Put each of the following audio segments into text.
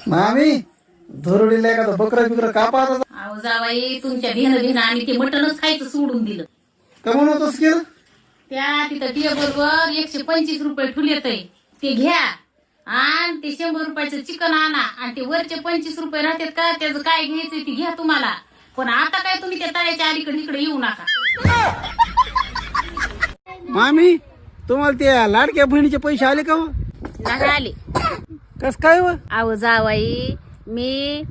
मामी धुरडीला एखादं बकरा बिकरा कापा आता. अहो जावाई तुमच्या भिन आम्ही ते मटणच खायचं सोडून दिलं. कमवून होतोस की त्या तिथं टेबलवर 125 रुपये ठुलेत ते घ्या आणि ते 100 रुपयाचं चिकन आणा आणि ते वरचे 25 रुपये राहतात का त्याचं काय घ्यायचं ते घ्या तुम्हाला. पण आता काय तुम्ही त्या तळ्याच्या अलीकडे इकडे येऊ नका. मामी तुम्हाला त्या लाडक्या बहिणीचे पैसे आले का? नाही आले. कस काय व? अहो जावाई मी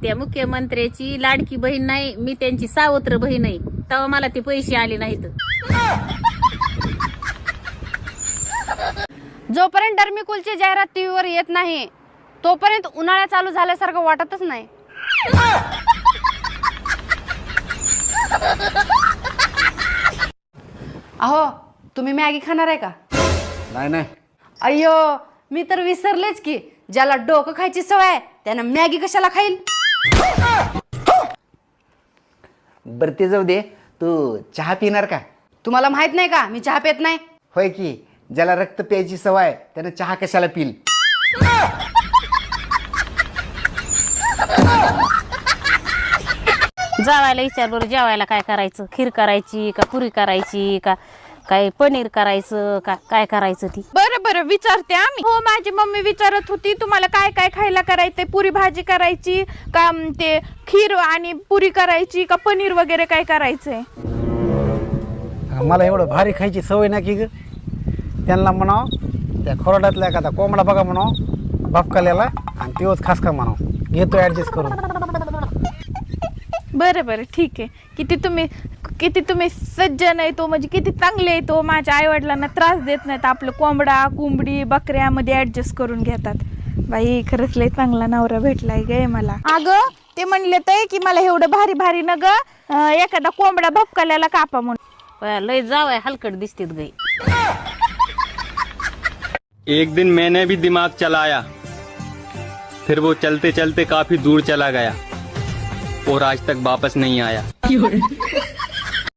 त्या मुख्यमंत्र्याची लाडकी बहीण नाही, मी त्यांची सावत्र बहीण आहे. तेव्हा मला ते पैसे आले नाहीत. जोपर्यंत डर्मिकूलची जाहिरात टीव्हीवर येत नाही तोपर्यंत उन्हाळा चालू झाल्यासारखं वाटतच नाही. अहो तुम्ही मॅगी खाणार आहे का? नाही नाही. अय्यो मी तर विसरलेच की ज्याला डोकं खायची सवय आहे त्यानं मॅगी कशाला खाईल. बरं ते जाऊ दे, तू चहा पिणार का? तुम्हाला माहित नाही का मी चहा पित नाही. होय की, ज्याला रक्त प्यायची सवय त्यानं चहा कशाला पिल. जावायला विचार बरं जेवायला काय करायचं, खीर करायची का पुरी करायची का काय पनीर करायचं का काय करायचं ती. बरं बरं विचारते आम्ही. हो माझी मम्मी विचारत होती तुम्हाला काय काय खायला करायचंय, पुरी भाजी करायची का ते खीर आणि पुरी करायची का पनीर वगैरे काय करायचंय. मला एवढं भारी खायची सवय नाही की ग. त्यांना म्हणाव त्या खोराड्यातला एखादा कोंबडा बघा म्हणाव बापकाल्याला आणि तेवच खास का म्हणाव घेतो ऍडजस्ट करून. बरं बरं ठीक आहे. किती तुम्ही सज्जन आहे तो, म्हणजे किती चांगले आहे तो. माझ्या आई वडिलांना त्रास देत नाहीत, आपलं कोंबडा कोंबडी बकऱ्यामध्ये ऍडजस्ट करून घेतात. बाई खरंच लय चांगला नवरा भेटलाय गे मला. अगं ते म्हणले तर की मला एवढं भारी भारी न ग एखादा कोंबडा भपकाल्याला कापा म्हणून. लय जावाय हलकट दिसतेत गई. एक दिन मैंने भी दिमाग चलाया, फिर वो चलते चलते काफी दूर चला गया और आज तक वापस नहीं आया.